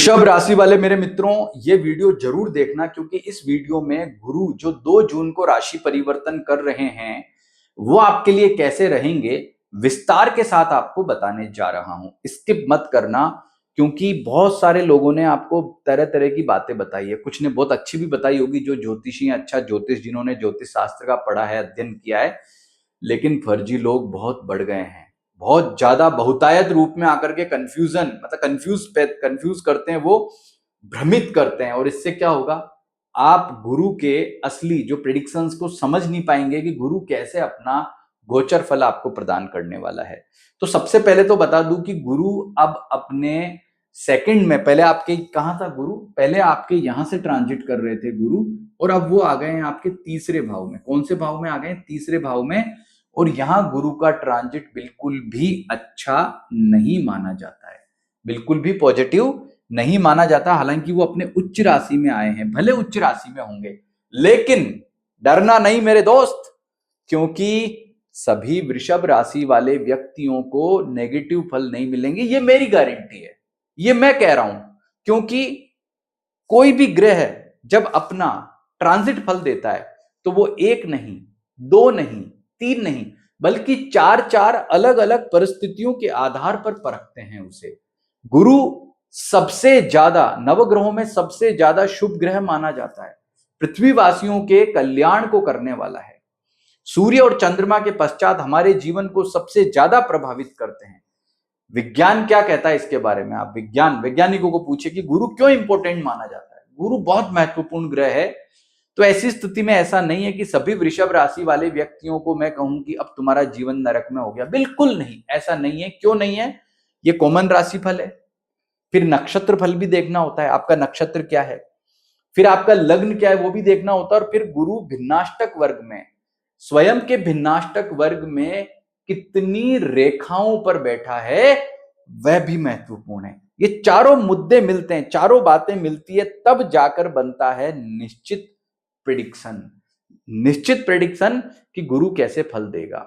वृषभ राशि वाले मेरे मित्रों, ये वीडियो जरूर देखना क्योंकि इस वीडियो में गुरु जो 2 जून को राशि परिवर्तन कर रहे हैं वो आपके लिए कैसे रहेंगे विस्तार के साथ आपको बताने जा रहा हूं। स्किप मत करना क्योंकि बहुत सारे लोगों ने आपको तरह तरह की बातें बताई है। कुछ ने बहुत अच्छी भी बताई होगी, जो ज्योतिषी हैं, अच्छा ज्योतिष जिन्होंने ज्योतिष शास्त्र का पढ़ा है, अध्ययन किया है। लेकिन फर्जी लोग बहुत बढ़ गए हैं, बहुत ज्यादा बहुतायत रूप में आकर के कंफ्यूजन मतलब कंफ्यूज करते हैं, वो भ्रमित करते हैं। और इससे क्या होगा, आप गुरु के असली जो प्रिडिक्शंस को समझ नहीं पाएंगे कि गुरु कैसे अपना गोचर फल आपको प्रदान करने वाला है। तो सबसे पहले तो बता दूं कि गुरु अब अपने सेकंड में, पहले आपके कहां था गुरु, पहले आपके यहां से ट्रांजिट कर रहे थे गुरु, और अब वो आ गए हैं आपके तीसरे भाव में। कौन से भाव में आ गए? तीसरे भाव में। और यहां गुरु का ट्रांजिट बिल्कुल भी अच्छा नहीं माना जाता है, बिल्कुल भी पॉजिटिव नहीं माना जाता। हालांकि वो अपने उच्च राशि में आए हैं, भले उच्च राशि में होंगे, लेकिन डरना नहीं मेरे दोस्त, क्योंकि सभी वृषभ राशि वाले व्यक्तियों को नेगेटिव फल नहीं मिलेंगे, ये मेरी गारंटी है, ये मैं कह रहा हूं। क्योंकि कोई भी ग्रह जब अपना ट्रांजिट फल देता है तो वो एक नहीं, दो नहीं, तीन नहीं, बल्कि चार चार अलग अलग परिस्थितियों के आधार पर परखते हैं उसे। गुरु सबसे ज्यादा, नवग्रहों में सबसे ज्यादा शुभ ग्रह माना जाता है, पृथ्वीवासियों के कल्याण को करने वाला है। सूर्य और चंद्रमा के पश्चात हमारे जीवन को सबसे ज्यादा प्रभावित करते हैं। विज्ञान क्या कहता है इसके बारे में? आप वैज्ञानिकों को पूछे कि गुरु क्यों इंपॉर्टेंट माना जाता है। गुरु बहुत महत्वपूर्ण ग्रह है। तो ऐसी स्थिति में ऐसा नहीं है कि सभी वृषभ राशि वाले व्यक्तियों को मैं कहूं कि अब तुम्हारा जीवन नरक में हो गया, बिल्कुल नहीं, ऐसा नहीं है। क्यों नहीं है? ये कॉमन राशि फल है। फिर नक्षत्र फल भी देखना होता है, आपका नक्षत्र क्या है, फिर आपका लग्न क्या है वो भी देखना होता है। और फिर गुरु भिन्नाष्टक वर्ग में, स्वयं के भिन्नाष्टक वर्ग में कितनी रेखाओं पर बैठा है वह भी महत्वपूर्ण है। ये चारों मुद्दे मिलते हैं, चारों बातें मिलती है, तब जाकर बनता है निश्चित प्रिडिक्शन। निश्चित प्रिडिक्शन कि गुरु कैसे फल देगा।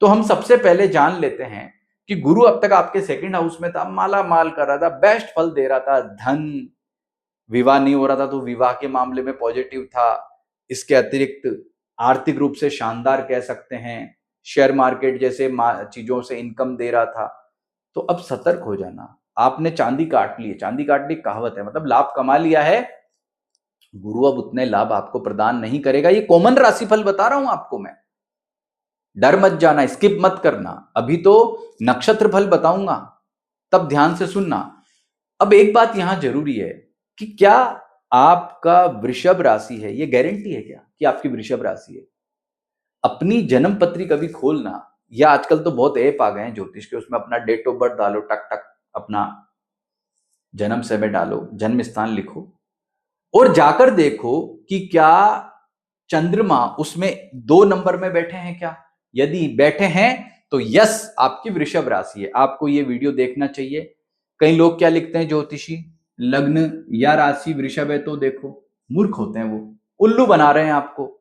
तो हम सबसे पहले जान लेते हैं कि गुरु अब तक आपके सेकंड हाउस में था, माला माल कर रहा था, बेस्ट फल दे रहा था, धन, विवाह नहीं हो रहा था तो विवाह के मामले में पॉजिटिव था। इसके अतिरिक्त आर्थिक रूप से शानदार कह सकते हैं, शेयर मार्केट जैसे चीजों से इनकम दे रहा था। तो अब सतर्क हो जाना, आपने चांदी काट ली है, चांदी काटने की कहावत है, मतलब लाभ कमा लिया है, गुरु अब उतने लाभ आपको प्रदान नहीं करेगा। ये कॉमन राशिफल बता रहा हूं आपको मैं, डर मत जाना, स्किप मत करना। अभी तो नक्षत्र फल बताऊंगा, तब ध्यान से सुनना। अब एक बात यहां जरूरी है कि क्या आपका वृषभ राशि है, ये गारंटी है क्या कि आपकी वृषभ राशि है? अपनी जन्म पत्री कभी खोलना, या आजकल तो बहुत ऐप आ गए हैं ज्योतिष के, उसमें अपना डेट ऑफ बर्थ डालो, टक टक अपना जन्म समय डालो, जन्म स्थान लिखो, और जाकर देखो कि क्या चंद्रमा उसमें 2 नंबर में बैठे हैं क्या। यदि बैठे हैं तो यस, आपकी वृषभ राशि है, आपको ये वीडियो देखना चाहिए। कई लोग क्या लिखते हैं ज्योतिषी, लग्न या राशि वृषभ है तो देखो, मूर्ख होते हैं वो, उल्लू बना रहे हैं आपको।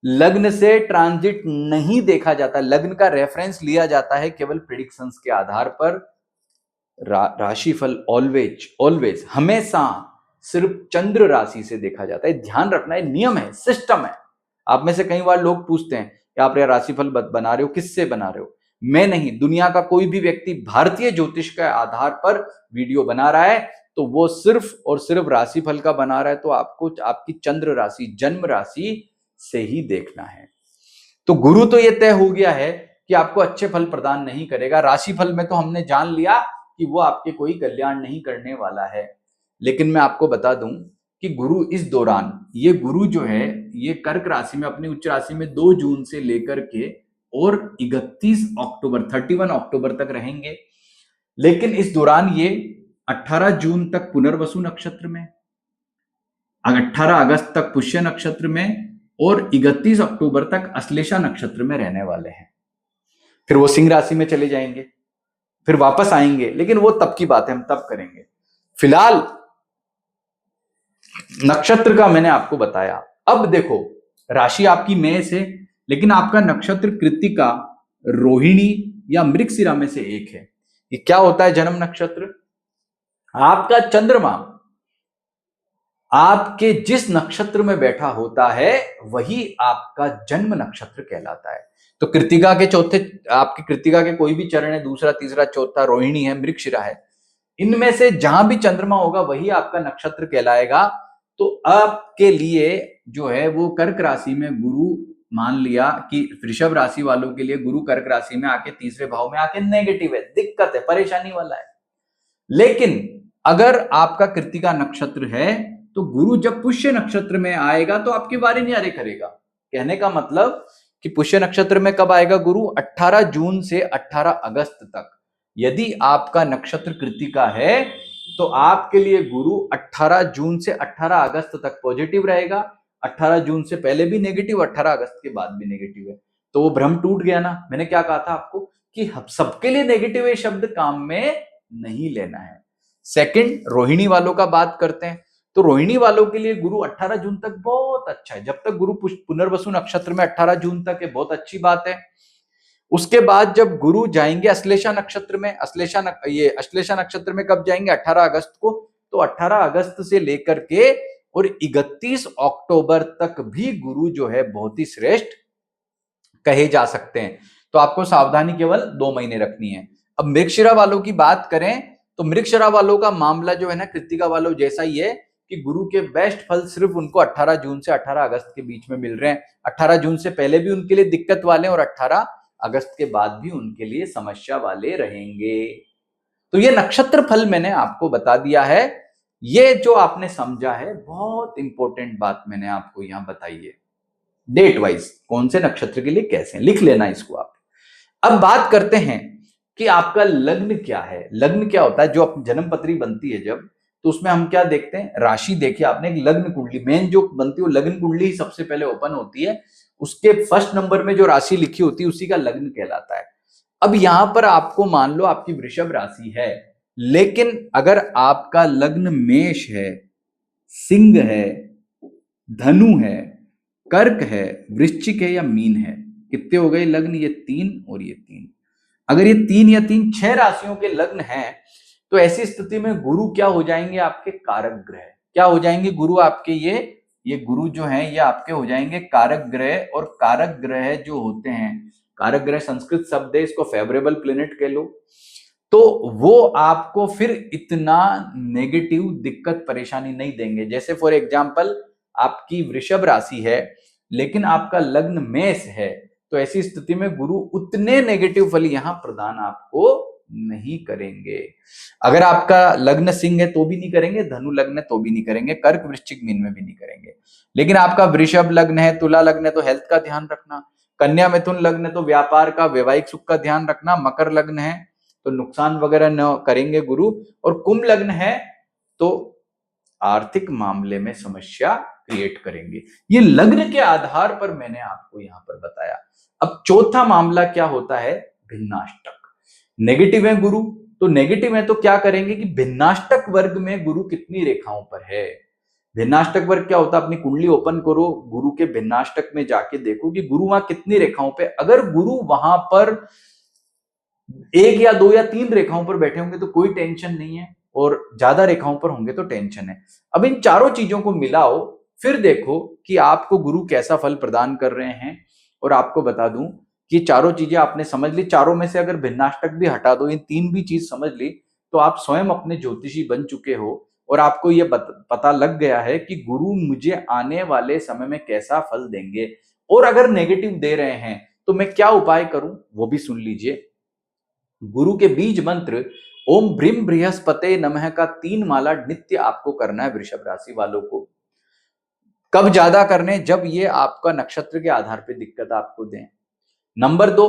लग्न से ट्रांजिट नहीं देखा जाता, लग्न का रेफरेंस लिया जाता है केवल प्रिडिक्शंस के आधार पर। राशिफल ऑलवेज ऑलवेज हमेशा सिर्फ चंद्र राशि से देखा जाता है, ध्यान रखना है, नियम है, सिस्टम है। आप में से कई बार लोग पूछते हैं कि आप राशिफल बना रहे हो, किससे बना रहे हो? मैं नहीं, दुनिया का कोई भी व्यक्ति भारतीय ज्योतिष के आधार पर वीडियो बना रहा है तो वो सिर्फ और सिर्फ राशिफल का बना रहा है, तो आपको आपकी चंद्र राशि, जन्म राशि से ही देखना है। तो गुरु तो ये तय हो गया है कि आपको अच्छे फल प्रदान नहीं करेगा। राशिफल में तो हमने जान लिया कि वो आपके कोई कल्याण नहीं करने वाला है। लेकिन मैं आपको बता दूं कि गुरु इस दौरान, ये गुरु जो है ये कर्क राशि में, अपनी उच्च राशि में 2 जून से लेकर के और 31 अक्टूबर 31 अक्टूबर तक रहेंगे। लेकिन इस दौरान ये 18 जून तक पुनर्वसु नक्षत्र में, 18 अगस्त तक पुष्य नक्षत्र में और 31 अक्टूबर तक अश्लेषा नक्षत्र में रहने वाले हैं। फिर वो सिंह राशि में चले जाएंगे, फिर वापस आएंगे, लेकिन वो तब की बात है, हम तब करेंगे। फिलहाल नक्षत्र का मैंने आपको बताया। अब देखो, राशि आपकी मेष है, लेकिन आपका नक्षत्र कृत्तिका, रोहिणी या मृगशिरा में से एक है। ये क्या होता है जन्म नक्षत्र? आपका चंद्रमा आपके जिस नक्षत्र में बैठा होता है वही आपका जन्म नक्षत्र कहलाता है। तो कृत्तिका के चौथे, आपकी कृत्तिका के कोई भी चरण है, दूसरा, तीसरा, चौथा, रोहिणी है, मृगशिरा है, इनमें से जहां भी चंद्रमा होगा वही आपका नक्षत्र कहलाएगा। तो आपके लिए जो है वो कर्क राशि में गुरु, मान लिया कि वृषभ राशि वालों के लिए गुरु कर्क राशि में आके तीसरे भाव में आके नेगेटिव है, दिक्कत है, परेशानी वाला है। लेकिन अगर आपका कृत्तिका नक्षत्र है तो गुरु जब पुष्य नक्षत्र में आएगा तो आपकी बारी न्यारे करेगा। कहने का मतलब कि पुष्य नक्षत्र में कब आएगा गुरु? 18 जून से 18 अगस्त तक। यदि आपका नक्षत्र कृत्तिका है तो आपके लिए गुरु 18 जून से 18 अगस्त तक पॉजिटिव रहेगा। 18 जून से पहले भी नेगेटिव, 18 अगस्त के बाद भी नेगेटिव है। तो वो भ्रम टूट गया ना। मैंने क्या कहा था आपको कि सबके लिए नेगेटिव ये शब्द काम में नहीं लेना है। सेकंड, रोहिणी वालों का बात करते हैं। तो रोहिणी वालों के लिए गुरु 18 जून तक बहुत अच्छा है। जब तक गुरु पुनर्वसु नक्षत्र में 18 जून तक है, बहुत अच्छी बात है। उसके बाद जब गुरु जाएंगे अश्लेषा नक्षत्र में, अश्लेषा नक्षत्र में कब जाएंगे? 18 अगस्त को। तो 18 अगस्त से लेकर के और 31 अक्टूबर तक भी गुरु जो है बहुत ही श्रेष्ठ कहे जा सकते हैं। तो आपको सावधानी केवल 2 महीने रखनी है। अब मृगशिरा वालों की बात करें तो मृगशिरा वालों का मामला जो है ना कृत्तिका वालों जैसा ही है कि गुरु के बेस्ट फल सिर्फ उनको 18 जून से 18 अगस्त के बीच में मिल रहे हैं। 18 जून से पहले भी उनके लिए दिक्कत वाले और 18 अगस्त के बाद भी उनके लिए समस्या वाले रहेंगे। तो ये नक्षत्र फल मैंने आपको बता दिया है। ये जो आपने समझा है बहुत इंपॉर्टेंट बात मैंने आपको यहां बताई है। डेट वाइज कौन से नक्षत्र के लिए कैसे, लिख लेना इसको आप। अब बात करते हैं कि आपका लग्न क्या है। लग्न क्या होता है? जो अपनी जन्म पत्री बनती है जब, तो उसमें हम क्या देखते हैं? राशि देखिए आपने, एक लग्न कुंडली मेन जो बनती है वो लग्न कुंडली ही सबसे पहले ओपन होती है। उसके फर्स्ट नंबर में जो राशि लिखी होती है उसी का लग्न कहलाता है। अब यहां पर आपको मान लो आपकी वृषभ राशि है, लेकिन अगर आपका लग्न मेष है, सिंह है, धनु है, कर्क है, वृश्चिक है या मीन है, कितने हो गए लग्न? ये 3 और ये 3। अगर ये 3 या 3 6 राशियों के लग्न हैं तो ऐसी स्थिति में गुरु क्या हो जाएंगे? आपके कारक ग्रह। क्या हो जाएंगे गुरु आपके? ये गुरु जो है ये आपके हो जाएंगे कारक ग्रह। और कारक ग्रह जो होते हैं, कारक ग्रह संस्कृत शब्द है, इसको फेवरेबल प्लेनेट कह लो। तो वो आपको फिर इतना नेगेटिव दिक्कत परेशानी नहीं देंगे। जैसे फॉर एग्जांपल आपकी वृषभ राशि है लेकिन आपका लग्न मेष है, तो ऐसी स्थिति में गुरु उतने नेगेटिव फल यहां प्रदान आपको नहीं करेंगे। अगर आपका लग्न सिंह है तो भी नहीं करेंगे, धनु लग्न है तो भी नहीं करेंगे, कर्क वृश्चिक मीन में भी नहीं करेंगे। लेकिन आपका वृषभ लग्न है, तुला लग्न है तो हेल्थ का ध्यान रखना, कन्या मिथुन लग्न है तो व्यापार का, वैवाहिक सुख का ध्यान रखना, मकर लग्न है तो नुकसान वगैरह न करेंगे गुरु, और कुंभ लग्न है तो आर्थिक मामले में समस्या क्रिएट करेंगे। ये लग्न के आधार पर मैंने आपको यहां पर बताया। अब चौथा मामला क्या होता है? भिन्नाष्टक। नेगेटिव है गुरु, तो नेगेटिव है तो क्या करेंगे कि भिन्नाष्टक वर्ग में गुरु कितनी रेखाओं पर है। भिन्नाष्टक वर्ग क्या होता है? अपनी कुंडली ओपन करो, गुरु के भिन्नाष्टक में जाके देखो कि गुरु वहां कितनी रेखाओं पे। अगर गुरु वहां पर 1 या 2 या 3 रेखाओं पर बैठे होंगे तो कोई टेंशन नहीं है, और ज्यादा रेखाओं पर होंगे तो टेंशन है। अब इन चारों चीजों को मिलाओ, फिर देखो कि आपको गुरु कैसा फल प्रदान कर रहे हैं। और आपको बता दूं कि चारों चीजें आपने समझ ली, चारों में से अगर भिन्नाष्टक भी हटा दो, इन 3 भी चीज समझ ली, तो आप स्वयं अपने ज्योतिषी बन चुके हो और आपको यह पता लग गया है कि गुरु मुझे आने वाले समय में कैसा फल देंगे। और अगर नेगेटिव दे रहे हैं तो मैं क्या उपाय करूं वो भी सुन लीजिए। गुरु के बीज मंत्र ओम भ्रीम बृहस्पते नमः का 3 माला नित्य आपको करना है वृषभ राशि वालों को। कब ज्यादा करने? जब ये आपका नक्षत्र के आधार पे दिक्कत आपको दें। नंबर 2,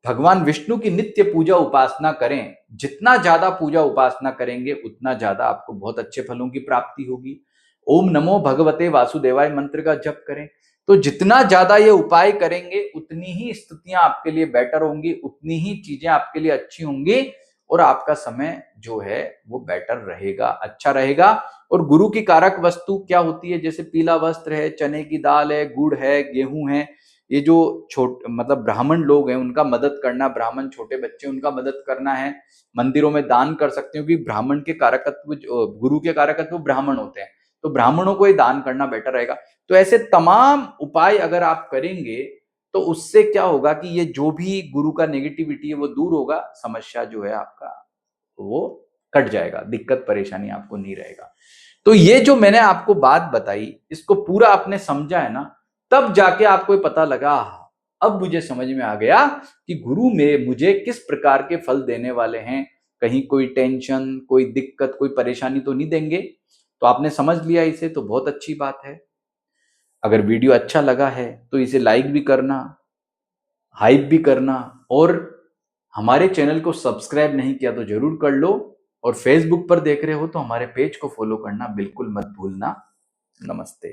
भगवान विष्णु की नित्य पूजा उपासना करें। जितना ज्यादा पूजा उपासना करेंगे उतना ज्यादा आपको बहुत अच्छे फलों की प्राप्ति होगी। ओम नमो भगवते वासुदेवाय मंत्र का जप करें। तो जितना ज्यादा ये उपाय करेंगे उतनी ही स्थितियां आपके लिए बेटर होंगी, उतनी ही चीजें आपके लिए अच्छी होंगी, और आपका समय जो है वो बेटर रहेगा, अच्छा रहेगा। और गुरु की कारक वस्तु क्या होती है? जैसे पीला वस्त्र है, चने की दाल है, गुड़ है, गेहूं है, ये जो मतलब ब्राह्मण लोग हैं उनका मदद करना, ब्राह्मण छोटे बच्चे उनका मदद करना है, मंदिरों में दान कर सकते हो, क्योंकि ब्राह्मण के कारकत्व गुरु के कारकत्व ब्राह्मण होते हैं, तो ब्राह्मणों को ही दान करना बेटर रहेगा। तो ऐसे तमाम उपाय अगर आप करेंगे तो उससे क्या होगा कि ये जो भी गुरु का नेगेटिविटी है वो दूर होगा, समस्या जो है आपका वो कट जाएगा, दिक्कत परेशानी आपको नहीं रहेगा। तो ये जो मैंने आपको बात बताई, इसको पूरा आपने समझा है ना, तब जाके आपको ये पता लगा, अब मुझे समझ में आ गया कि गुरु में मुझे किस प्रकार के फल देने वाले हैं, कहीं कोई टेंशन, कोई दिक्कत, कोई परेशानी तो नहीं देंगे। तो आपने समझ लिया इसे, तो बहुत अच्छी बात है। अगर वीडियो अच्छा लगा है तो इसे लाइक भी करना, हाइप भी करना, और हमारे चैनल को सब्सक्राइब नहीं किया तो जरूर कर लो, और फेसबुक पर देख रहे हो तो हमारे पेज को फॉलो करना बिल्कुल मत भूलना। नमस्ते।